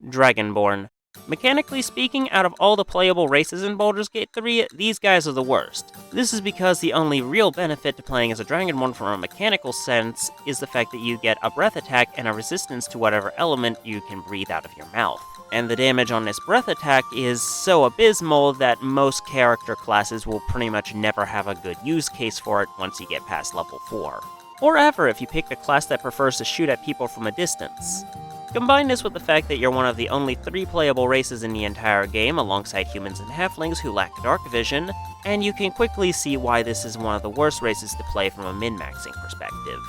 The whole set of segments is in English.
Dragonborn. Mechanically speaking, out of all the playable races in Baldur's Gate 3, these guys are the worst. This is because the only real benefit to playing as a Dragonborn from a mechanical sense is the fact that you get a breath attack and a resistance to whatever element you can breathe out of your mouth. And the damage on this breath attack is so abysmal that most character classes will pretty much never have a good use case for it once you get past level 4. Or ever if you pick a class that prefers to shoot at people from a distance. Combine this with the fact that you're one of the only 3 playable races in the entire game alongside humans and halflings who lack dark vision, and you can quickly see why this is one of the worst races to play from a min-maxing perspective.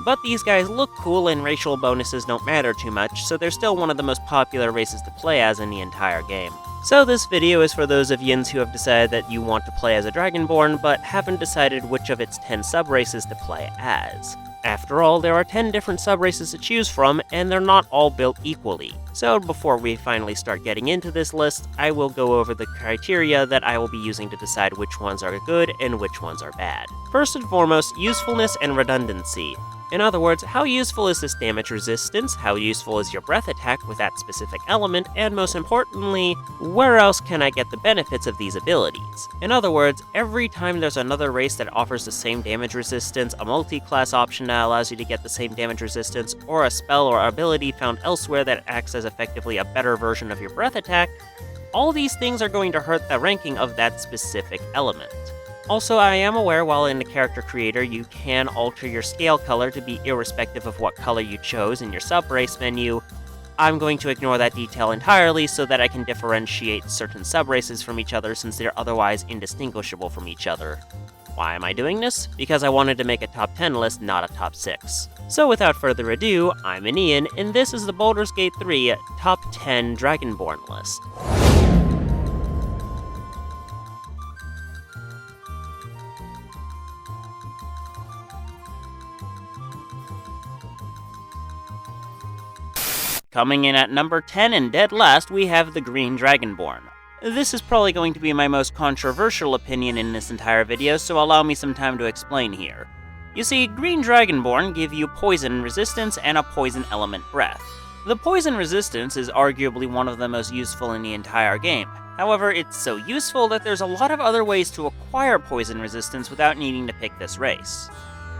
But these guys look cool and racial bonuses don't matter too much, so they're still one of the most popular races to play as in the entire game. So this video is for those of yins who have decided that you want to play as a Dragonborn, but haven't decided which of its 10 sub-races to play as. After all, there are 10 different sub-races to choose from, and they're not all built equally. So before we finally start getting into this list, I will go over the criteria that I will be using to decide which ones are good and which ones are bad. First and foremost, usefulness and redundancy. In other words, how useful is this damage resistance, how useful is your breath attack with that specific element, and most importantly, where else can I get the benefits of these abilities? In other words, every time there's another race that offers the same damage resistance, a multi-class option that allows you to get the same damage resistance, or a spell or ability found elsewhere that acts as effectively a better version of your breath attack, all these things are going to hurt the ranking of that specific element. Also, I am aware while in the character creator, you can alter your scale color to be irrespective of what color you chose in your sub-race menu. I'm going to ignore that detail entirely so that I can differentiate certain sub-races from each other since they're otherwise indistinguishable from each other. Why am I doing this? Because I wanted to make a top 10 list, not a top 6. So without further ado, I'm an Ian, and this is the Baldur's Gate 3 Top 10 Dragonborn list. Coming in at number 10 and dead last, we have the Green Dragonborn. This is probably going to be my most controversial opinion in this entire video, so allow me some time to explain here. You see, Green Dragonborn give you poison resistance and a poison element breath. The poison resistance is arguably one of the most useful in the entire game. However, it's so useful that there's a lot of other ways to acquire poison resistance without needing to pick this race.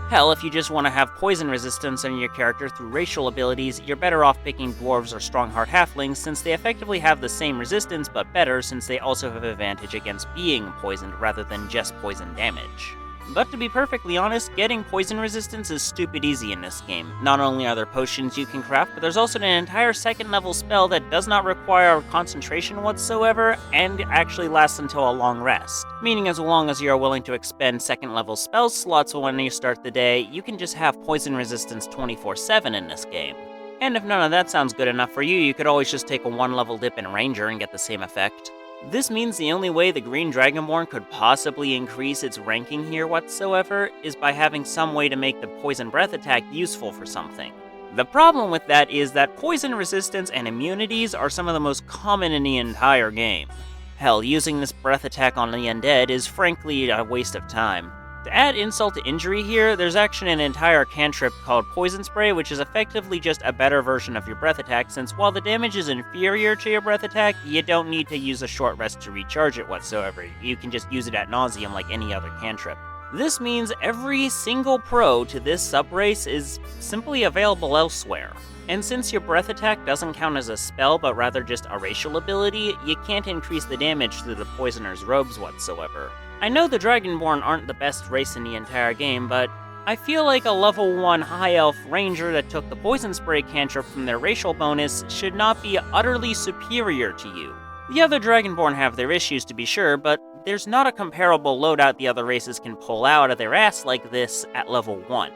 Hell, if you just want to have poison resistance on your character through racial abilities, you're better off picking dwarves or strongheart halflings since they effectively have the same resistance but better since they also have advantage against being poisoned rather than just poison damage. But to be perfectly honest, getting poison resistance is stupid easy in this game. Not only are there potions you can craft, but there's also an entire second level spell that does not require concentration whatsoever and actually lasts until a long rest. Meaning as long as you're willing to expend second level spell slots when you start the day, you can just have poison resistance 24/7 in this game. And if none of that sounds good enough for you, you could always just take a 1 level dip in Ranger and get the same effect. This means the only way the Green Dragonborn could possibly increase its ranking here whatsoever is by having some way to make the poison breath attack useful for something. The problem with that is that poison resistance and immunities are some of the most common in the entire game. Hell, using this breath attack on the undead is frankly a waste of time. To add insult to injury here, there's actually an entire cantrip called Poison Spray, which is effectively just a better version of your breath attack, since while the damage is inferior to your breath attack, you don't need to use a short rest to recharge it whatsoever. You can just use it ad nauseum like any other cantrip. This means every single pro to this sub-race is simply available elsewhere. And since your breath attack doesn't count as a spell but rather just a racial ability, you can't increase the damage through the poisoner's robes whatsoever. I know the Dragonborn aren't the best race in the entire game, but I feel like a level 1 High Elf Ranger that took the Poison Spray cantrip from their racial bonus should not be utterly superior to you. The other Dragonborn have their issues to be sure, but there's not a comparable loadout the other races can pull out of their ass like this at level 1.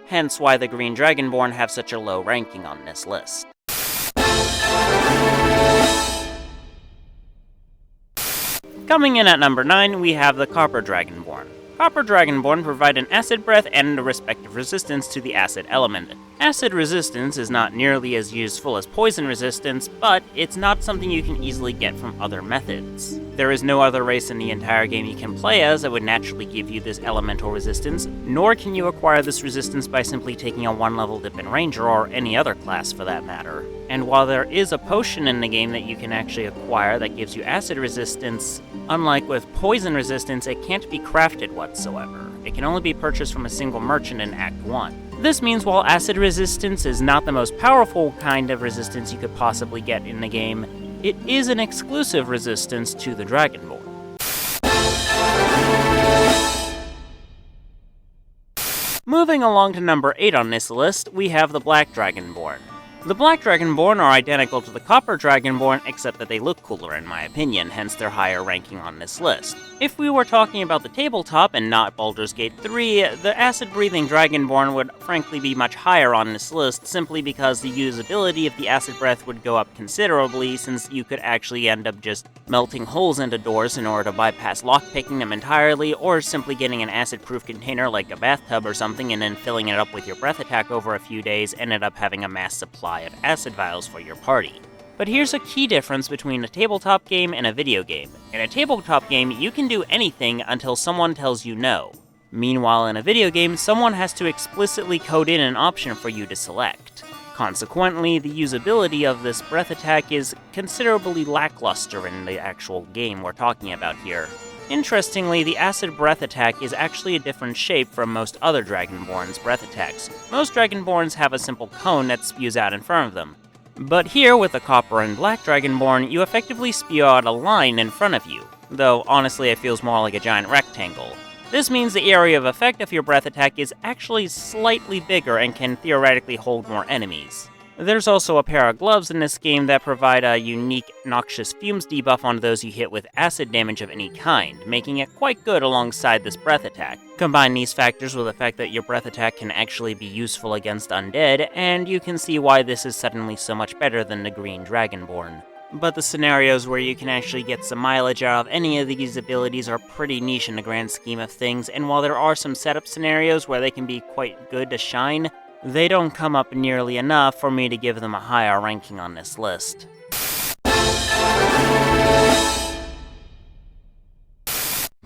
Hence why the Green Dragonborn have such a low ranking on this list. Coming in at number 9, we have the Copper Dragonborn. Copper Dragonborn provide an acid breath and a respective resistance to the acid element. Acid resistance is not nearly as useful as poison resistance, but it's not something you can easily get from other methods. There is no other race in the entire game you can play as that would naturally give you this elemental resistance, nor can you acquire this resistance by simply taking a 1-level dip in Ranger or any other class for that matter. And while there is a potion in the game that you can actually acquire that gives you acid resistance, unlike with poison resistance, it can't be crafted whatsoever. It can only be purchased from a single merchant in Act 1. This means while acid resistance is not the most powerful kind of resistance you could possibly get in the game, it is an exclusive resistance to the Dragonborn. Moving along to number 8 on this list, we have the Black Dragonborn. The Black Dragonborn are identical to the Copper Dragonborn, except that they look cooler in my opinion, hence their higher ranking on this list. If we were talking about the tabletop and not Baldur's Gate 3, the acid-breathing Dragonborn would frankly be much higher on this list, simply because the usability of the acid breath would go up considerably, since you could actually end up just melting holes into doors in order to bypass lockpicking them entirely, or simply getting an acid-proof container like a bathtub or something and then filling it up with your breath attack over a few days, ended up having a mass supply of acid vials for your party. But here's a key difference between a tabletop game and a video game. In a tabletop game, you can do anything until someone tells you no. Meanwhile, in a video game, someone has to explicitly code in an option for you to select. Consequently, the usability of this breath attack is considerably lackluster in the actual game we're talking about here. Interestingly, the acid breath attack is actually a different shape from most other Dragonborn's breath attacks. Most Dragonborns have a simple cone that spews out in front of them. But here, with the Copper and Black Dragonborn, you effectively spew out a line in front of you, though honestly it feels more like a giant rectangle. This means the area of effect of your breath attack is actually slightly bigger and can theoretically hold more enemies. There's also a pair of gloves in this game that provide a unique noxious fumes debuff on those you hit with acid damage of any kind, making it quite good alongside this breath attack. Combine these factors with the fact that your breath attack can actually be useful against undead, and you can see why this is suddenly so much better than the Green Dragonborn. But the scenarios where you can actually get some mileage out of any of these abilities are pretty niche in the grand scheme of things, and while there are some setup scenarios where they can be quite good to shine, they don't come up nearly enough for me to give them a higher ranking on this list.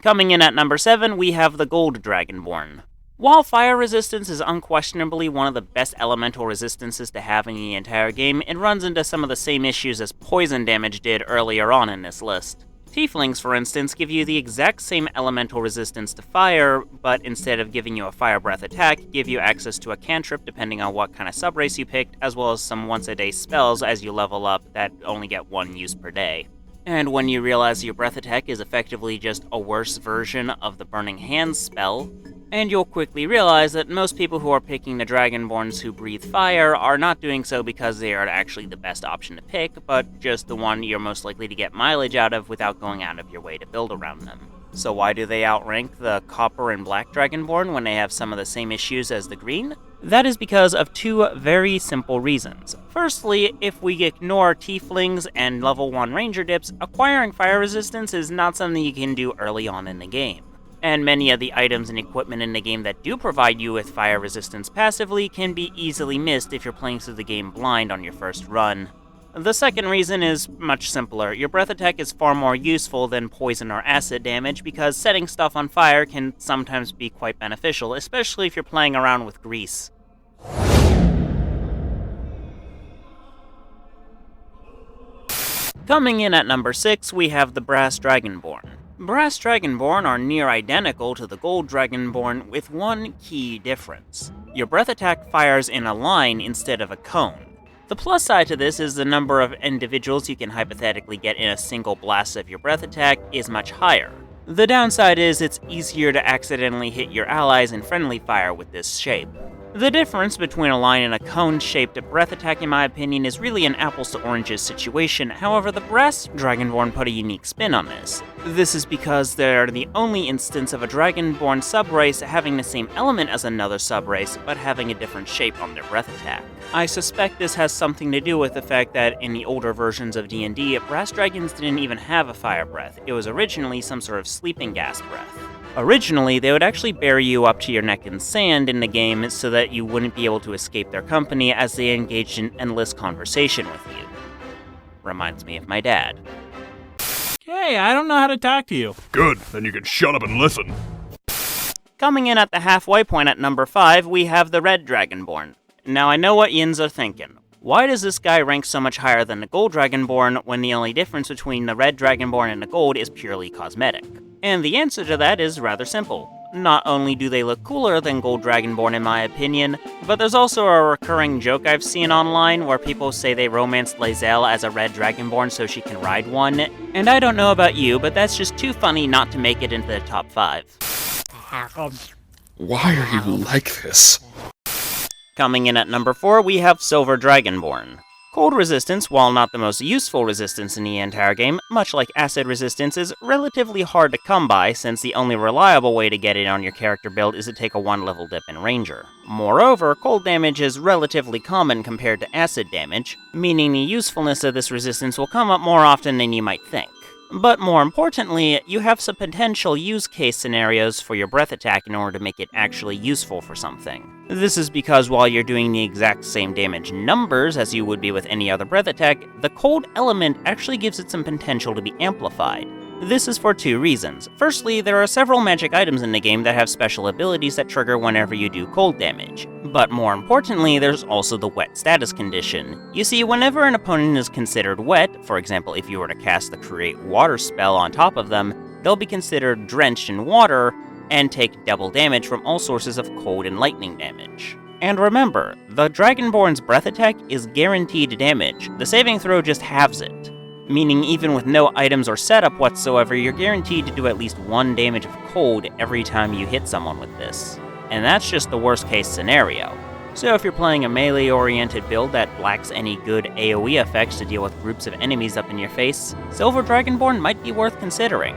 Coming in at number 7, we have the Gold Dragonborn. While fire resistance is unquestionably one of the best elemental resistances to have in the entire game, it runs into some of the same issues as poison damage did earlier on in this list. Tieflings, for instance, give you the exact same elemental resistance to fire, but instead of giving you a fire breath attack, give you access to a cantrip depending on what kind of subrace you picked, as well as some once-a-day spells as you level up that only get 1 use per day. And when you realize your breath attack is effectively just a worse version of the Burning Hands spell, and you'll quickly realize that most people who are picking the Dragonborns who breathe fire are not doing so because they are actually the best option to pick, but just the one you're most likely to get mileage out of without going out of your way to build around them. So why do they outrank the Copper and Black Dragonborn when they have some of the same issues as the Green? That is because of 2 very simple reasons. Firstly, if we ignore Tieflings and level 1 Ranger dips, acquiring fire resistance is not something you can do early on in the game. And many of the items and equipment in the game that do provide you with fire resistance passively can be easily missed if you're playing through the game blind on your first run. The second reason is much simpler. Your breath attack is far more useful than poison or acid damage because setting stuff on fire can sometimes be quite beneficial, especially if you're playing around with grease. Coming in at number 6, we have the Brass Dragonborn. Brass Dragonborn are near identical to the Gold Dragonborn with one key difference. Your breath attack fires in a line instead of a cone. The plus side to this is the number of individuals you can hypothetically get in a single blast of your breath attack is much higher. The downside is it's easier to accidentally hit your allies in friendly fire with this shape. The difference between a line and a cone-shaped breath attack, in my opinion, is really an apples to oranges situation. However, the Brass Dragonborn put a unique spin on this. This is because they're the only instance of a Dragonborn subrace having the same element as another subrace, but having a different shape on their breath attack. I suspect this has something to do with the fact that in the older versions of D&D, Brass Dragons didn't even have a fire breath. It was originally some sort of sleeping gas breath. Originally, they would actually bury you up to your neck in sand in the game so that you wouldn't be able to escape their company as they engaged in endless conversation with you. Reminds me of my dad. Hey, I don't know how to talk to you. Good, then you can shut up and listen. Coming in at the halfway point at number 5, we have the Red Dragonborn. Now I know what yins are thinking. Why does this guy rank so much higher than the Gold Dragonborn when the only difference between the Red Dragonborn and the Gold is purely cosmetic? And the answer to that is rather simple. Not only do they look cooler than Gold Dragonborn in my opinion, but there's also a recurring joke I've seen online where people say they romanced Lae'zel as a Red Dragonborn so she can ride one, and I don't know about you, but that's just too funny not to make it into the top 5. Why are you like this? Coming in at number 4, we have Silver Dragonborn. Cold resistance, while not the most useful resistance in the entire game, much like acid resistance, is relatively hard to come by since the only reliable way to get it on your character build is to take a 1-level dip in Ranger. Moreover, cold damage is relatively common compared to acid damage, meaning the usefulness of this resistance will come up more often than you might think. But more importantly, you have some potential use case scenarios for your breath attack in order to make it actually useful for something. This is because while you're doing the exact same damage numbers as you would be with any other breath attack, the cold element actually gives it some potential to be amplified. This is for 2 reasons. Firstly, there are several magic items in the game that have special abilities that trigger whenever you do cold damage. But more importantly, there's also the wet status condition. You see, whenever an opponent is considered wet, for example if you were to cast the Create Water spell on top of them, they'll be considered drenched in water and take double damage from all sources of cold and lightning damage. And remember, the Dragonborn's breath attack is guaranteed damage. The saving throw just halves it. Meaning even with no items or setup whatsoever, you're guaranteed to do at least 1 damage of cold every time you hit someone with this. And that's just the worst case scenario. So if you're playing a melee-oriented build that lacks any good AoE effects to deal with groups of enemies up in your face, Silver Dragonborn might be worth considering.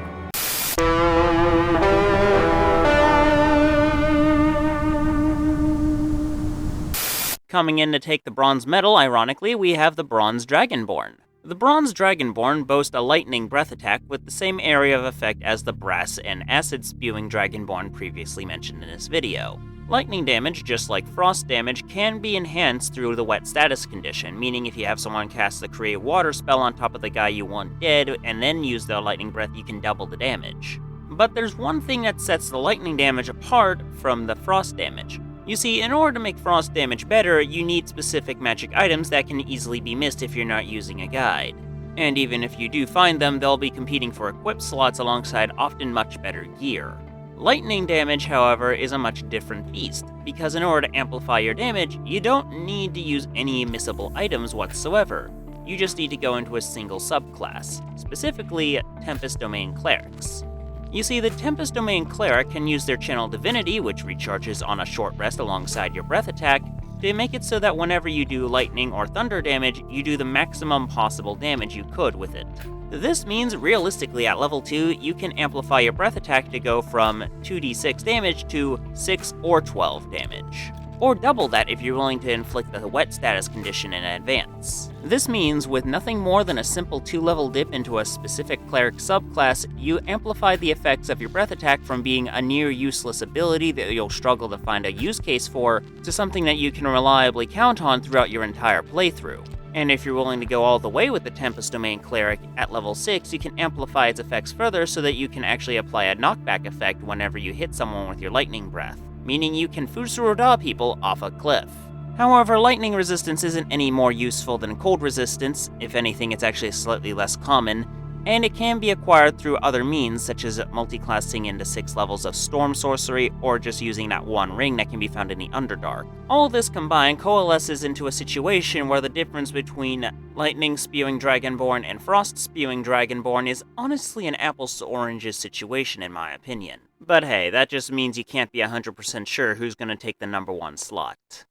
Coming in to take the bronze medal, ironically, we have the Bronze Dragonborn. The Bronze Dragonborn boast a lightning breath attack with the same area of effect as the brass and acid-spewing Dragonborn previously mentioned in this video. Lightning damage, just like frost damage, can be enhanced through the wet status condition, meaning if you have someone cast the Create Water spell on top of the guy you want dead, and then use the lightning breath, you can double the damage. But there's one thing that sets the lightning damage apart from the frost damage. You see, in order to make frost damage better, you need specific magic items that can easily be missed if you're not using a guide. And even if you do find them, they'll be competing for equip slots alongside often much better gear. Lightning damage, however, is a much different beast, because in order to amplify your damage, you don't need to use any missable items whatsoever. You just need to go into a single subclass, specifically Tempest Domain Clerics. You see, the Tempest Domain Cleric can use their Channel Divinity, which recharges on a short rest alongside your breath attack, to make it so that whenever you do lightning or thunder damage, you do the maximum possible damage you could with it. This means, realistically, at level 2, you can amplify your breath attack to go from 2d6 damage to 6 or 12 damage. Or double that if you're willing to inflict the wet status condition in advance. This means, with nothing more than a simple 2-level dip into a specific cleric subclass, you amplify the effects of your breath attack from being a near useless ability that you'll struggle to find a use case for, to something that you can reliably count on throughout your entire playthrough. And if you're willing to go all the way with the Tempest Domain Cleric, at level 6 you can amplify its effects further so that you can actually apply a knockback effect whenever you hit someone with your lightning breath, meaning you can Fusuroda people off a cliff. However, lightning resistance isn't any more useful than cold resistance. If anything, it's actually slightly less common, and it can be acquired through other means such as multiclassing into 6 levels of Storm Sorcery or just using that one ring that can be found in the Underdark. All of this combined coalesces into a situation where the difference between Lightning Spewing Dragonborn and Frost Spewing Dragonborn is honestly an apples to oranges situation in my opinion. But hey, that just means you can't be 100% sure who's going to take the number 1 slot.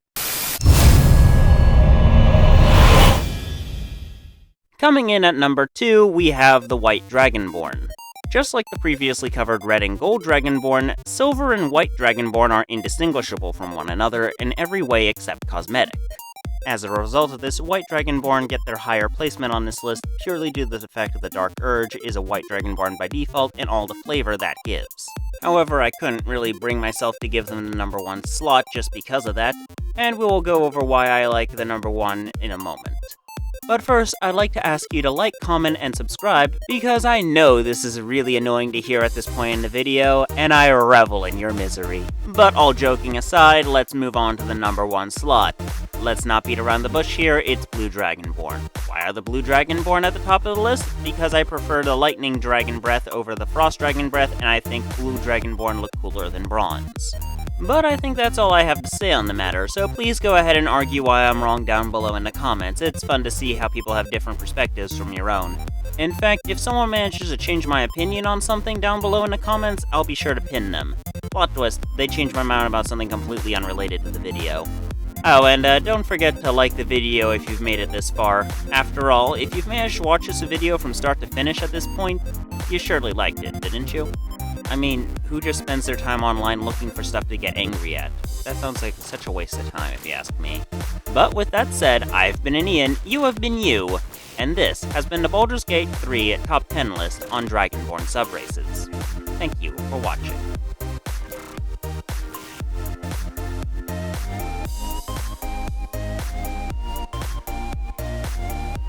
Coming in at number 2, we have the White Dragonborn. Just like the previously covered Red and Gold Dragonborn, Silver and White Dragonborn are indistinguishable from one another in every way except cosmetic. As a result of this, white Dragonborn get their higher placement on this list purely due to the fact that the Dark Urge is a white Dragonborn by default and all the flavor that gives. However, I couldn't really bring myself to give them the number 1 slot just because of that, and we will go over why I like the number 1 in a moment. But first, I'd like to ask you to like, comment, and subscribe, because I know this is really annoying to hear at this point in the video, and I revel in your misery. But all joking aside, let's move on to the number 1 slot. Let's not beat around the bush here, it's Blue Dragonborn. Why are the Blue Dragonborn at the top of the list? Because I prefer the Lightning Dragon Breath over the Frost Dragon Breath, and I think Blue Dragonborn look cooler than Bronze. But I think that's all I have to say on the matter, so please go ahead and argue why I'm wrong down below in the comments. It's fun to see how people have different perspectives from your own. In fact, if someone manages to change my opinion on something down below in the comments, I'll be sure to pin them. Plot twist, they changed my mind about something completely unrelated to the video. Oh, and don't forget to like the video if you've made it this far. After all, if you've managed to watch this video from start to finish at this point, you surely liked it, didn't you? I mean, who just spends their time online looking for stuff to get angry at? That sounds like such a waste of time if you ask me. But with that said, I've been Ian, you have been you, and this has been the Baldur's Gate 3 Top 10 list on Dragonborn subraces. Thank you for watching.